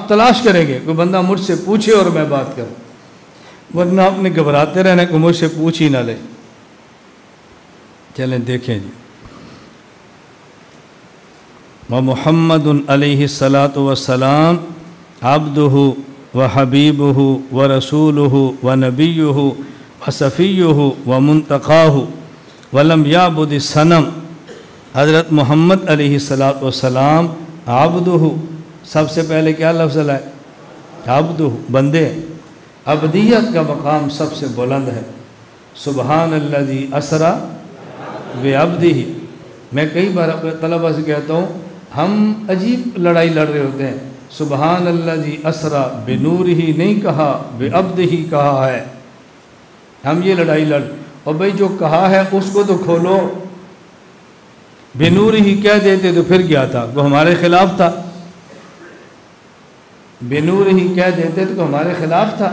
آپ تلاش کریں گے کوئی بندہ مجھ سے پوچھے اور میں بات کروں، ورنہ آپ نے گھبراتے رہنا کہ مجھ سے پوچھ ہی نہ لے۔ چلیں دیکھیں جی، وَمُحَمَّدٌ علیہ الصلاۃ والسلام عبدہ وحبیبہ ورسولہ ونبیہ وصفیہ ومنتقاہ ولم یعبد الصنم۔ حضرت محمد علیہ الصلاۃ والسلام عبدہ، سب سے پہلے کیا لفظ ہے؟ عبدہ، بندے۔ عبدیت کا مقام سب سے بلند ہے۔ سبحان الذی اسریٰ بعبدہ۔ میں کئی بار اپنے طلبہ سے کہتا ہوں، ہم عجیب لڑائی لڑ رہے ہوتے ہیں، سبحان الذی اسریٰ بنورہ نہیں کہا، بعبدہ کہا ہے۔ ہم یہ لڑائی لڑ، اور بھئی جو کہا ہے اس کو تو کھولو۔ بنورہ کہہ دیتے تو پھر کیا تھا؟ وہ ہمارے خلاف تھا۔ بنورہ کہہ دیتے تو ہمارے خلاف تھا۔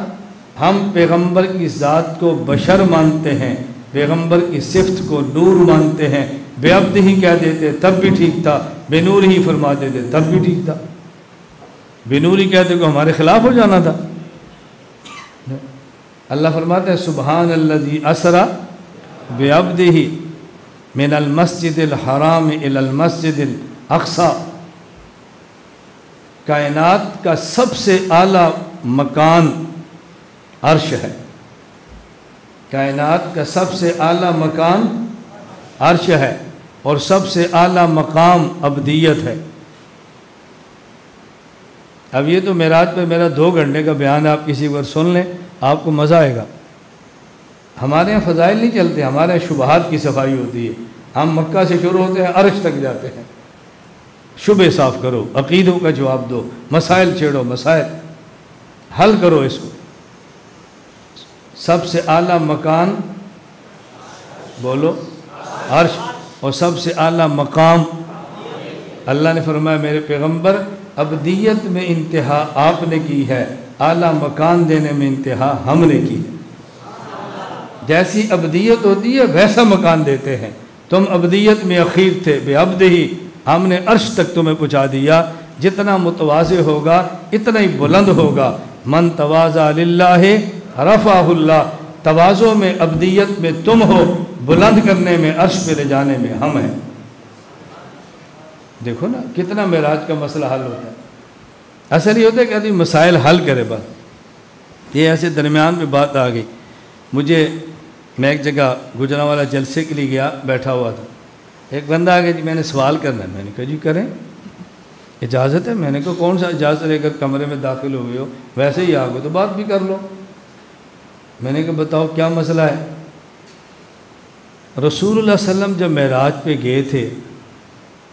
ہم پیغمبر کی ذات کو بشر مانتے ہیں، پیغمبر کی صفت کو نور مانتے ہیں۔ بعبدہ کہہ دیتے تب بھی ٹھیک تھا، بنورہ فرما دیتے تب بھی ٹھیک تھا۔ بنورہ کہتے کو ہمارے خلاف ہو جانا تھا۔ اللہ فرماتے ہیں سبحان الذی اسریٰ بعبدہ من المسجد الحرام الی المسجد الاقصی۔ کائنات کا سب سے اعلیٰ مکان عرش ہے۔ کائنات کا سب سے اعلیٰ مکان عرش ہے، اور سب سے اعلیٰ مقام عبدیت ہے۔ اب یہ تو معراج پہ میرا 2 گھنٹے کا بیان ہے، آپ کسی پر سن لیں آپ کو مزہ آئے گا۔ ہمارے یہاں فضائل نہیں چلتے، ہمارے یہاں شبہات کی صفائی ہوتی ہے۔ ہم مکہ سے شروع ہوتے ہیں، عرش تک جاتے ہیں۔ شبہ صاف کرو، عقیدوں کا جواب دو، مسائل چھیڑو، مسائل حل کرو اس کو۔ سب سے اعلیٰ مکان بولو عرش، اور سب سے اعلیٰ مقام اللہ نے فرمایا میرے پیغمبر عبدیت میں انتہا آپ نے کی ہے، اعلیٰ مکان دینے میں انتہا ہم نے کی ہے۔ جیسی عبدیت ہوتی ہے ویسا مکان دیتے ہیں۔ تم عبدیت میں اخیر تھے، بعبدہ ہم نے عرش تک تمہیں پہنچا دیا۔ جتنا متواضع ہوگا اتنا ہی بلند ہوگا۔ من تواضع للہ رفعہ اللہ۔ تواضع میں عبدیت میں تم ہو، بلند کرنے میں عرش پہ لے جانے میں ہم ہیں۔ دیکھو نا کتنا معراج کا مسئلہ حل ہوتا ہے۔ اصل یہ ہوتا ہے کہ آدمی مسائل حل کرے بس۔ یہ ایسے درمیان میں بات آ گئی، میں ایک جگہ گجرانوالہ جلسے کے لیے گیا، بیٹھا ہوا تھا، ایک بندہ آ گیا جی میں نے سوال کرنا ہے۔ میں نے کہا جی کریں، اجازت ہے؟ میں نے کہا کون سا اجازت لے کر کمرے میں داخل ہوئے ہو، ویسے ہی آ گئے تو بات بھی کر لو۔ میں نے کہا بتاؤ کیا مسئلہ ہے؟ رسول اللہ صلی اللہ علیہ وسلم جب معراج پہ گئے تھے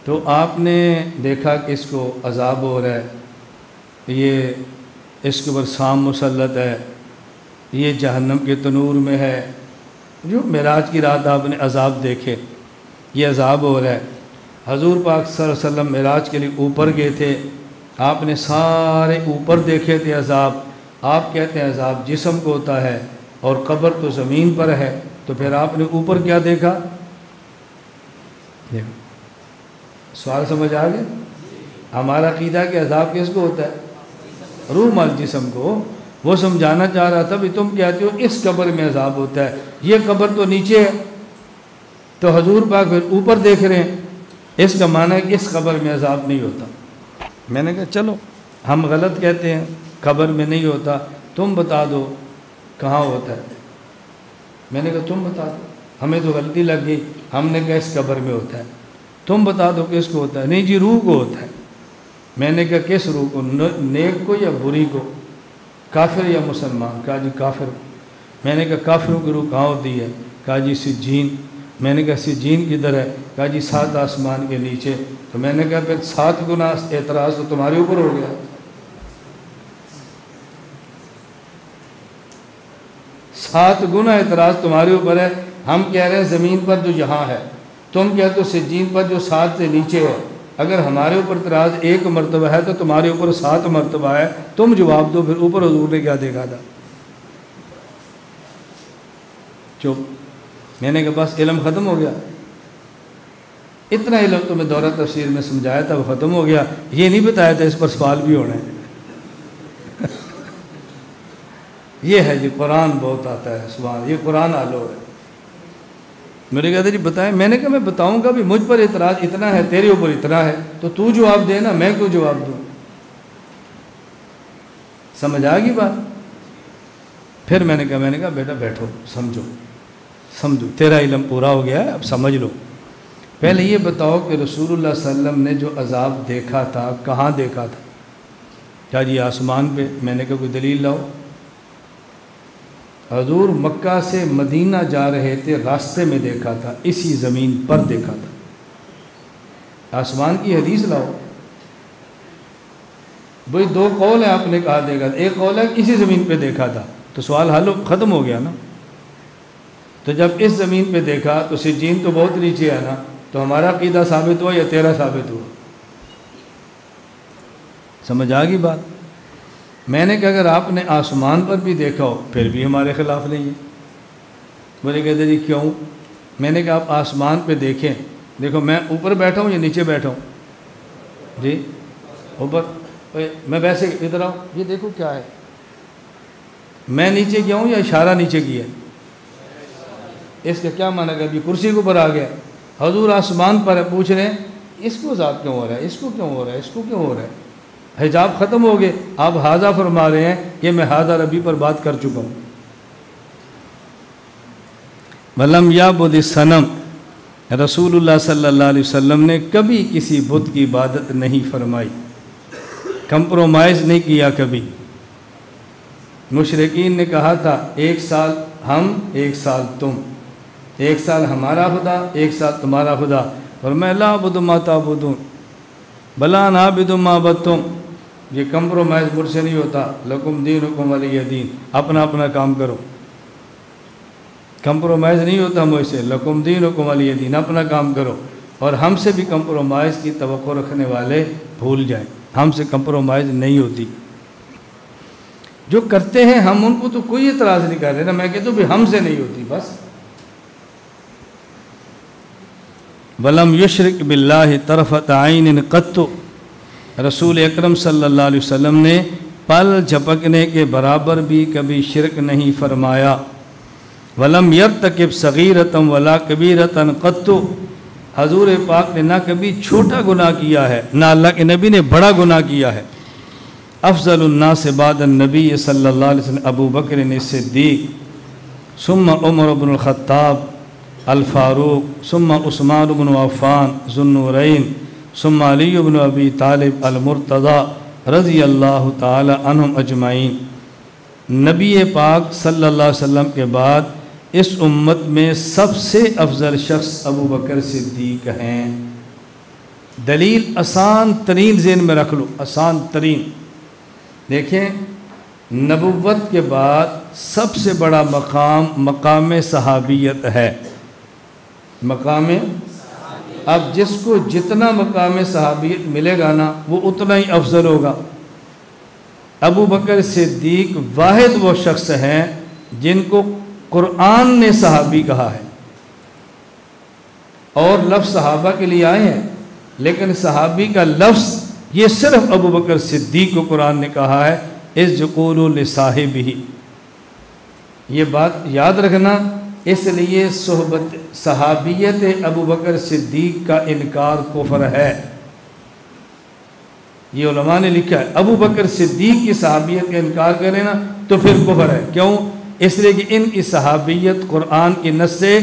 تو آپ نے دیکھا کہ اس کو عذاب ہو رہا ہے، یہ اس کے اوپر سام مسلط ہے، یہ جہنم کے تنور میں ہے۔ جو معراج کی رات آپ نے عذاب دیکھے، یہ عذاب ہو رہا ہے۔ حضور پاک صلی اللہ علیہ وسلم معراج کے لیے اوپر گئے تھے، آپ نے سارے اوپر دیکھے تھے عذاب۔ آپ کہتے ہیں عذاب جسم کو ہوتا ہے اور قبر تو زمین پر ہے، تو پھر آپ نے اوپر کیا دیکھا؟ سوال سمجھ آ گیا؟ ہمارا عقیدہ کہ عذاب کس کو ہوتا ہے؟ روح مال جسم کو۔ وہ سمجھانا چاہ رہا تھا بھی تم کہتے ہو اس قبر میں عذاب ہوتا ہے، یہ قبر تو نیچے ہے، تو حضور پاک پھر اوپر دیکھ رہے ہیں، اس کا معنی ہے کہ اس قبر میں عذاب نہیں ہوتا۔ میں نے کہا چلو ہم غلط کہتے ہیں، قبر میں نہیں ہوتا، تم بتا دو کہاں ہوتا ہے۔ میں نے کہا تم بتا دو، ہمیں تو غلطی لگ گئی، ہم نے کہا اس قبر میں ہوتا ہے، تم بتا دو کس کو ہوتا ہے۔ نہیں جی روح کو ہوتا ہے۔ میں نے کہا کس روح کو؟ نیک کو یا بری کو؟ کافر یا مسلمان؟ کہا جی کافر کو۔ میں نے کہا کافروں کی روح کہاں ہوتی ہے؟ کہا جی سجین۔ میں نے کہا سجین کدھر ہے؟ کہا جی 7 آسمان کے نیچے۔ تو میں نے کہا پھر 7 گنا اعتراض تو تمہارے اوپر ہو گیا۔ 7 گنا اعتراض تمہارے اوپر ہے۔ ہم کہہ رہے ہیں زمین پر جو یہاں ہے، تم کہتے ہو سجین پر جو 7 سے نیچے ہے۔ اگر ہمارے اوپر اعتراض 1 مرتبہ ہے تو تمہارے اوپر 7 مرتبہ ہے، تم جواب دو پھر اوپر حضور نے کیا دیکھا تھا؟ چپ۔ میں نے کہا بس علم ختم ہو گیا، اتنا علم تمہیں دورہ تفسیر میں سمجھایا تھا وہ ختم ہو گیا، یہ نہیں بتایا تھا اس پر سوال بھی ہونا ہے۔ یہ ہے جی قرآن بہت آتا ہے سبحان، یہ قرآن آلو ہے۔ میرے کہتے جی بتائیں، میں نے کہا میں بتاؤں گا بھی، مجھ پر اعتراض اتنا ہے، تیرے اوپر اتنا ہے، تو جواب دے نا، میں کیوں جواب دوں؟ سمجھ آ گئی بات؟ پھر میں نے کہا بیٹا بیٹھو، سمجھو تیرا علم پورا ہو گیا ہے، اب سمجھ لو۔ پہلے یہ بتاؤ کہ رسول اللہ صلی اللہ علیہ وسلم نے جو عذاب دیکھا تھا کہاں دیکھا تھا؟ کیا جی آسمان پہ؟ میں نے کہا کوئی دلیل لاؤ۔ حضور مکہ سے مدینہ جا رہے تھے، راستے میں دیکھا تھا، اسی زمین پر دیکھا تھا۔ آسمان کی حدیث لاؤ۔ بھئی دو قول ہیں، آپ نے کہا دیکھا تھا، ایک قول ہے کہ اسی زمین پہ دیکھا تھا، تو سوال حل ختم ہو گیا نا۔ تو جب اس زمین پہ دیکھا تو سجین تو بہت نیچے ہے نا، تو ہمارا عقیدہ ثابت ہوا یا تیرا ثابت ہوا؟ سمجھ آ گئی بات؟ میں نے کہا اگر آپ نے آسمان پر بھی دیکھا ہو پھر بھی ہمارے خلاف نہیں ہے۔ مجھے کہتے جی کیوں؟ میں نے کہا آپ آسمان پہ دیکھیں، دیکھو میں اوپر بیٹھا ہوں یا نیچے بیٹھا ہوں؟ جی اوپر۔ میں ویسے ادھر آؤں، یہ دیکھو کیا ہے، میں نیچے گیا ہوں یا اشارہ نیچے کیا؟ اس کا کیا معنی ہے؟ ابھی کرسی کے اوپر آ گیا، حضور آسمان پر ہے، پوچھ رہے ہیں اس کو عذاب کیوں ہو رہا ہے، اس کو کیوں ہو رہا ہے، اس کو کیوں ہو رہا ہے؟ حجاب ختم ہو گئے، آپ حاضہ فرما رہے ہیں کہ میں حاضہ ربی پر بات کر چکا ہوں۔ وَلَمْ يَعْبُدِ الصَّنَمَ، رسول اللہ صلی اللہ علیہ وسلم نے کبھی کسی بت کی عبادت نہیں فرمائی، کمپرومائز نہیں کیا کبھی۔ مشرکین نے کہا تھا ایک سال ہم ایک سال تم، ایک سال ہمارا خدا ایک سال تمہارا خدا، فرمایا لا اعبد ما تعبدون بلا نعبد ما عبدتم، یہ کمپرومائز مجھ سے نہیں ہوتا، لکم دینکم ولی دین، اپنا اپنا کام کرو، کمپرومائز نہیں ہوتا مجھ سے، لکم دینکم ولی دین، اپنا کام کرو۔ اور ہم سے بھی کمپرومائز کی توقع رکھنے والے بھول جائیں، ہم سے کمپرومائز نہیں ہوتی۔ جو کرتے ہیں ہم ان کو تو کوئی اعتراض نہیں کر رہے نا، میں کہتا ہوں بھی ہم سے نہیں ہوتی بس۔ وَلَمْ يُشْرِكْ بِاللَّهِ طَرْفَةَ عَيْنٍ قَطُّ، رسول اکرم صلی اللہ علیہ وسلم نے پل جھپکنے کے برابر بھی کبھی شرک نہیں فرمایا۔ وَلَمْ يَرْتَكِبْ صَغِيرَةً وَلَا كَبِيرَةً قَطُّ، حضور پاک نے نہ کبھی چھوٹا گناہ کیا ہے نہ اللہ کے نبی نے بڑا گناہ کیا ہے۔ افضل الناس بعد النبی صلی اللہ علیہ وسلم ابو بکر صدیق، ثم عمر بن الخطاب الفاروق، ثم عثمان بن عفان ذو النورین، ثم علی بن ابی طالب المرتضی رضی اللہ تعالی عنہم اجمعین۔ نبی پاک صلی اللہ علیہ وسلم کے بعد اس امت میں سب سے افضل شخص ابو بکر صدیق ہیں۔ دلیل آسان ترین ذہن میں رکھ لو، آسان ترین۔ دیکھیں نبوت کے بعد سب سے بڑا مقام مقام صحابیت ہے، مقام۔ اب جس کو جتنا مقام صحابیت ملے گا نا وہ اتنا ہی افضل ہوگا۔ ابو بکر صدیق واحد وہ شخص ہیں جن کو قرآن نے صحابی کہا ہے، اور لفظ صحابہ کے لیے آئے ہیں، لیکن صحابی کا لفظ یہ صرف ابو بکر صدیق کو قرآن نے کہا ہے، اذ یقول لصاحبہ۔ یہ بات یاد رکھنا، اس لیے صحبت صحابیت ابو بکر صدیق کا انکار کفر ہے۔ یہ علماء نے لکھا ہے ابو بکر صدیق کی صحابیت کا انکار کرے نا تو پھر کفر ہے۔ کیوں؟ اس لیے کہ ان کی صحابیت قرآن کی نص سے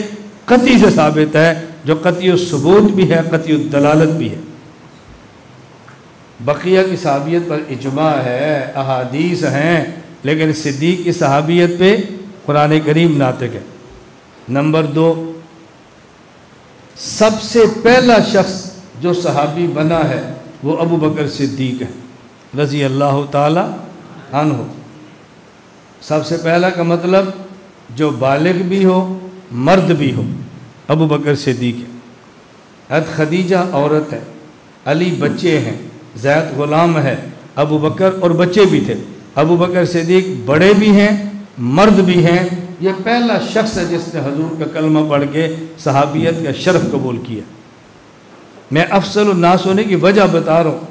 قطعی سے ثابت ہے، جو قطعی الثبوت بھی ہے، قطعی الدلالت بھی ہے۔ بقیہ کی صحابیت پر اجماع ہے، احادیث ہیں، لیکن صدیق کی صحابیت پہ قرآن کریم ناطق ہے۔ نمبر 2، سب سے پہلا شخص جو صحابی بنا ہے وہ ابو بکر صدیق ہے رضی اللہ تعالی عنہ۔ سب سے پہلا کا مطلب جو بالغ بھی ہو مرد بھی ہو، ابو بکر صدیق ہے۔ حضرت خدیجہ عورت ہے، علی بچے ہیں، زید غلام ہے، ابو بکر اور بچے بھی تھے۔ ابو بکر صدیق بڑے بھی ہیں مرد بھی ہیں، یہ پہلا شخص ہے جس نے حضور کا کلمہ پڑھ کے صحابیت کا شرف قبول کیا۔ میں افضل الناس ہونے کی وجہ بتا رہا ہوں،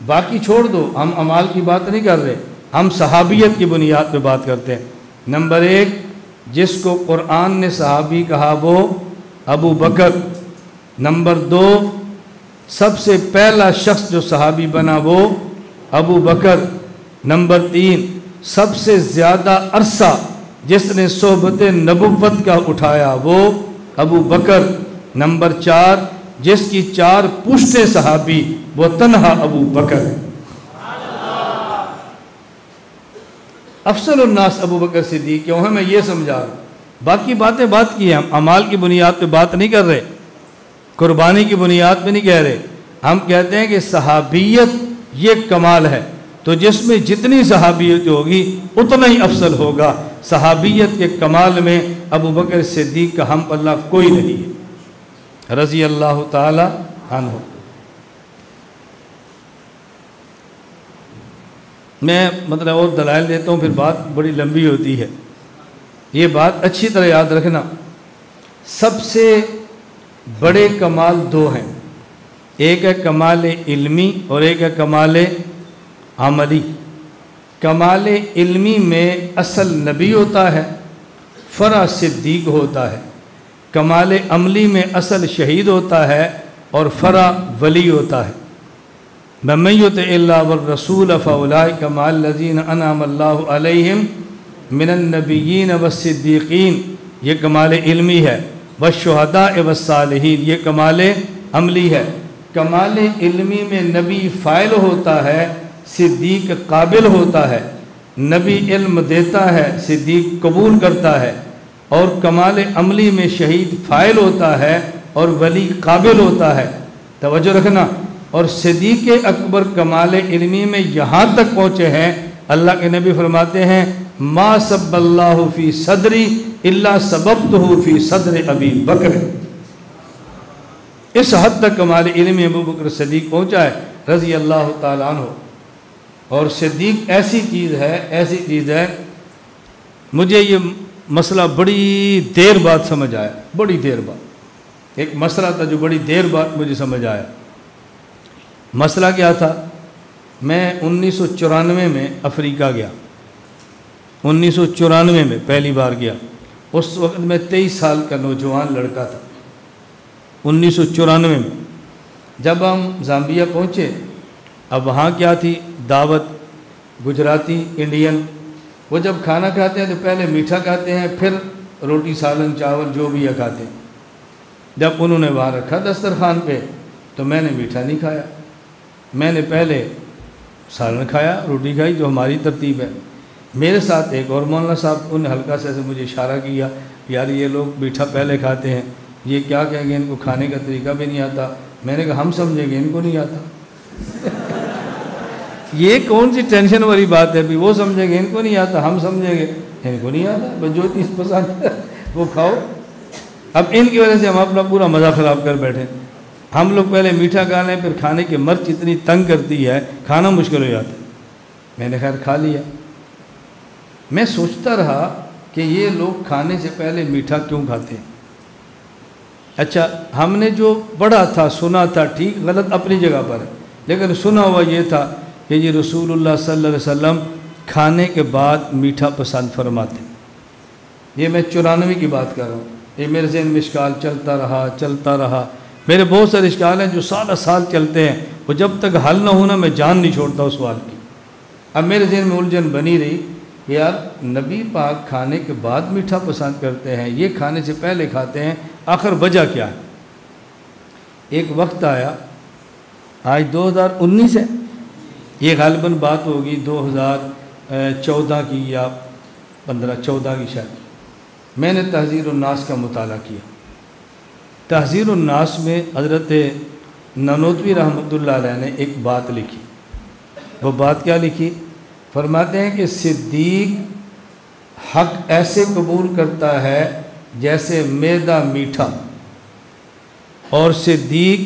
باقی چھوڑ دو، ہم اعمال کی بات نہیں کر رہے، ہم صحابیت کی بنیاد پہ بات کرتے ہیں۔ نمبر 1 جس کو قرآن نے صحابی کہا وہ ابو بکر۔ نمبر 2 سب سے پہلا شخص جو صحابی بنا وہ ابو بکر۔ نمبر 3 سب سے زیادہ عرصہ جس نے صحبت نبوت کا اٹھایا وہ ابو بکر۔ نمبر 4 جس کی 4 پشتے صحابی وہ تنہا ابو بکر ہے۔ افضل الناس ابو بکر صدیق کیوں ہے؟ میں یہ سمجھا رہا ہوں، باقی باتیں بات کی ہیں، ہم اعمال کی بنیاد پہ بات نہیں کر رہے، قربانی کی بنیاد پہ نہیں کہہ رہے، ہم کہتے ہیں کہ صحابیت یہ کمال ہے، تو جس میں جتنی صحابیت ہوگی اتنا ہی افضل ہوگا۔ صحابیت کے کمال میں ابو بکر صدیق کا ہم پلہ کوئی نہیں ہے رضی اللہ تعالی عنہ۔ میں مطلب اور دلائل دیتا ہوں، پھر بات بڑی لمبی ہوتی ہے، یہ بات اچھی طرح یاد رکھنا۔ سب سے بڑے کمال 2 ہیں، ایک ہے کمال علمی اور ایک ہے کمال عملی۔ کمال علمی میں اصل نبی ہوتا ہے، فرع صدیق ہوتا ہے۔ کمال عملی میں اصل شہید ہوتا ہے اور فرع ولی ہوتا ہے۔ وَمَن يُطِعِ اللَّهَ وَالرَّسُولَ فَأُولَٰئِكَ مَعَ الَّذِينَ أَنْعَمَ اللَّهُ عَلَيْهِمْ مِنَ النَّبِيِّينَ وَالصِّدِّيقِينَ، یہ کمال علمی ہے۔ وَالشُّهَدَاءِ وَالصَّالِحِينَ، یہ کمال عملی ہے۔ کمال علمی میں نبی فاعل ہوتا ہے، صدیق قابل ہوتا ہے۔ نبی علم دیتا ہے، صدیق قبول کرتا ہے۔ اور کمال عملی میں شہید فاعل ہوتا ہے اور ولی قابل ہوتا ہے۔ توجہ رکھنا۔ اور صدیق اکبر کمال علمی میں یہاں تک پہنچے ہیں، اللہ کے نبی فرماتے ہیں ما سب اللہ فی صدری الا سببتہ فی صدر ابی بکر۔ اس حد تک کمال علمی ابو بکر صدیق پہنچا ہے رضی اللہ تعالیٰ عنہ۔ اور صدیق ایسی چیز ہے، مجھے یہ مسئلہ بڑی دیر بعد سمجھ آیا، بڑی دیر بعد ایک مسئلہ تھا جو بڑی دیر بعد مجھے سمجھ آیا۔ مسئلہ کیا تھا؟ میں 1994 میں افریقہ گیا، 1994 میں پہلی بار گیا۔ اس وقت میں 23 سال کا نوجوان لڑکا تھا 1994 میں۔ جب ہم زامبیا پہنچے، اب وہاں کیا تھی دعوت، گجراتی انڈین، وہ جب کھانا کھاتے ہیں تو پہلے میٹھا کھاتے ہیں، پھر روٹی سالن چاول جو بھی ہے کھاتے ہیں۔ جب انہوں نے وہاں رکھا دسترخوان پہ تو میں نے میٹھا نہیں کھایا، میں نے پہلے سالن کھایا، روٹی کھائی جو ہماری ترتیب ہے۔ میرے ساتھ ایک اور مولانا صاحب، انہوں نے ہلکا سے مجھے اشارہ کیا، یار یہ لوگ میٹھا پہلے کھاتے ہیں، یہ کیا کہیں گے، ان کو کھانے کا طریقہ بھی نہیں آتا۔ میں نے کہا ہم سمجھیں گے، ان کو نہیں آتا۔ یہ کون سی ٹینشن والی بات ہے؟ بھی وہ سمجھیں گے ان کو نہیں آتا، ہم سمجھیں گے ان کو نہیں آتا، بس جو چیز پسند ہے وہ کھاؤ۔ اب ان کی وجہ سے ہم اپنا پورا مزہ خراب کر بیٹھے۔ ہم لوگ پہلے میٹھا کھا لیں، پھر کھانے کی مرچ اتنی تنگ کرتی ہے، کھانا مشکل ہو جاتا ہے۔ میں نے خیر کھا لیا۔ میں سوچتا رہا کہ یہ لوگ کھانے سے پہلے میٹھا کیوں کھاتے ہیں؟ اچھا، ہم نے جو پڑھا تھا، سنا تھا، ٹھیک غلط اپنی جگہ پر ہے، لیکن سنا ہوا یہ تھا کہ یہ رسول اللہ صلی اللہ علیہ وسلم کھانے کے بعد میٹھا پسند فرماتے ہیں۔ یہ میں 94 کی بات کر رہا ہوں، یہ میرے ذہن میں اشکال چلتا رہا۔ میرے بہت سارے اشکال ہیں جو سال چلتے ہیں، وہ جب تک حل نہ ہونا میں جان نہیں چھوڑتا اس سوال کی۔ اب میرے ذہن میں الجھن بنی رہی کہ یار نبی پاک کھانے کے بعد میٹھا پسند کرتے ہیں، یہ کھانے سے پہلے کھاتے ہیں، آخر وجہ کیا ہے؟ ایک وقت آیا، آج 2019 ہے، یہ غالباً بات ہوگی 2014 کی یا 14 کی شاید۔ میں نے تحذیر الناس کا مطالعہ کیا۔ تحذیر الناس میں حضرت نانوتوی رحمۃ اللہ علیہ نے ایک بات لکھی۔ وہ بات کیا لکھی؟ فرماتے ہیں کہ صدیق حق ایسے قبول کرتا ہے جیسے میدا میٹھا، اور صدیق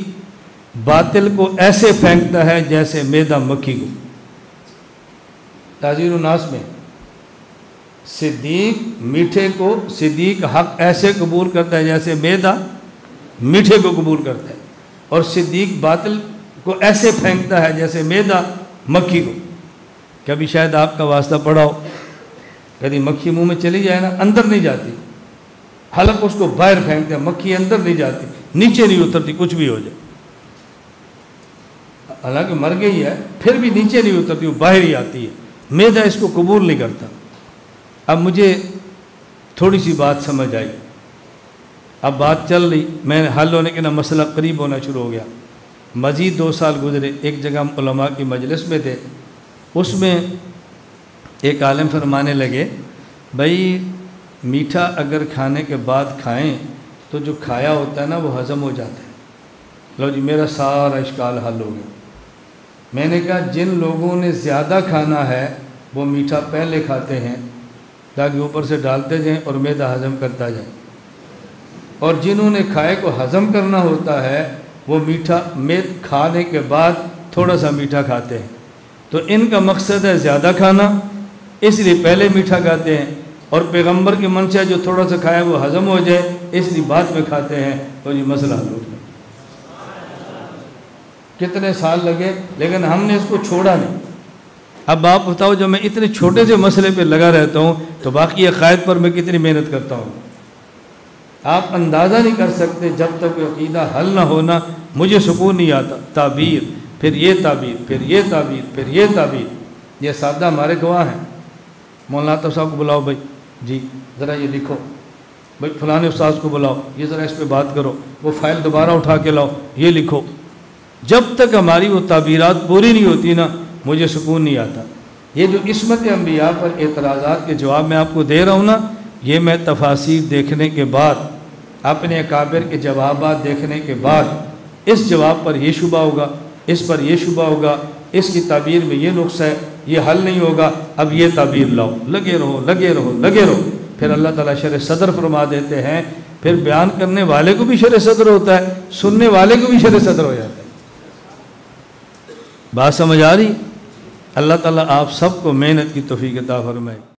باطل کو ایسے پھینکتا ہے جیسے میدا مکھی کو۔ تحذیر الناس میں صدیق حق ایسے قبول کرتا ہے جیسے میدا میٹھے کو قبول کرتا ہے، اور صدیق باطل کو ایسے پھینکتا ہے جیسے میدا مکھی کو۔ کبھی شاید آپ کا واسطہ پڑا ہو، کبھی مکھی منہ میں چلی جائے نا اندر نہیں جاتی، حلق اس کو باہر پھینکتے ہیں، مکھی اندر نہیں جاتی، نیچے نہیں اترتی کچھ بھی ہو جائے، حالانکہ مر گئی ہے پھر بھی نیچے نہیں اترتی، وہ باہر ہی آتی ہے، معدہ اس کو قبول نہیں کرتا۔ اب مجھے تھوڑی سی بات سمجھ آئی، اب بات چل رہی، میں نے حل ہونے کے نا مسئلہ قریب ہونا شروع ہو گیا۔ مزید 2 سال گزرے، ایک جگہ علماء کی مجلس میں تھے، اس میں ایک عالم فرمانے لگے بھائی میٹھا اگر کھانے کے بعد کھائیں تو جو کھایا ہوتا ہے نا وہ ہضم ہو جاتا ہے۔ لو جی میرا سارا اشکال حل ہو گیا۔ میں نے کہا جن لوگوں نے زیادہ کھانا ہے وہ میٹھا پہلے کھاتے ہیں تاکہ اوپر سے ڈالتے جائیں اور معدہ ہضم کرتا جائے، اور جنہوں نے کھائے کو ہضم کرنا ہوتا ہے وہ میٹھا کھانے کے بعد تھوڑا سا میٹھا کھاتے ہیں۔ تو ان کا مقصد ہے زیادہ کھانا، اس لیے پہلے میٹھا کھاتے ہیں، اور پیغمبر کی منشا جو تھوڑا سا کھایا وہ ہضم ہو جائے اس لیے بعد میں کھاتے ہیں، تو یہ مسئلہ حل ہو گیا۔ کتنے سال لگے لیکن ہم نے اس کو چھوڑا نہیں۔ اب آپ بتاؤ جب میں اتنے چھوٹے سے مسئلے پہ لگا رہتا ہوں تو باقی عقائد پر میں کتنی محنت کرتا ہوں۔ آپ اندازہ نہیں کر سکتے، جب تک عقیدہ حل نہ ہونا مجھے سکون نہیں آتا۔ تعبیر، پھر یہ تعبیر، پھر یہ تعبیر، پھر یہ تعبیر۔ یہ سادہ ہمارے گواہ ہیں۔ مولانا طاہر صاحب کو بلاؤ، بھائی جی ذرا یہ لکھو، بھائی فلانے استاذ کو بلاؤ، یہ ذرا اس پہ بات کرو، وہ فائل دوبارہ اٹھا کے لاؤ، یہ لکھو۔ جب تک ہماری وہ تعبیرات پوری نہیں ہوتی نا مجھے سکون نہیں آتا۔ یہ جو عصمت انبیاء پر اعتراضات کے جواب میں آپ کو دے رہا ہوں نا، یہ میں تفاسیر دیکھنے کے بعد، اپنے اکابر کے جوابات دیکھنے کے بعد، اس جواب پر یہ شبہ ہوگا، اس پر یہ شبہ ہوگا، اس کی تعبیر میں یہ نقص ہے، یہ حل نہیں ہوگا، اب یہ تعبیر لاؤ، لگے رہو لگے رہو لگے رہو۔ پھر اللہ تعالیٰ شرح صدر فرما دیتے ہیں، پھر بیان کرنے والے کو بھی شرح صدر ہوتا ہے، سننے والے کو بھی شرح صدر ہو جاتا ہے۔ بات سمجھ آ رہی؟ اللہ تعالیٰ آپ سب کو محنت کی توفیق عطا فرمائے۔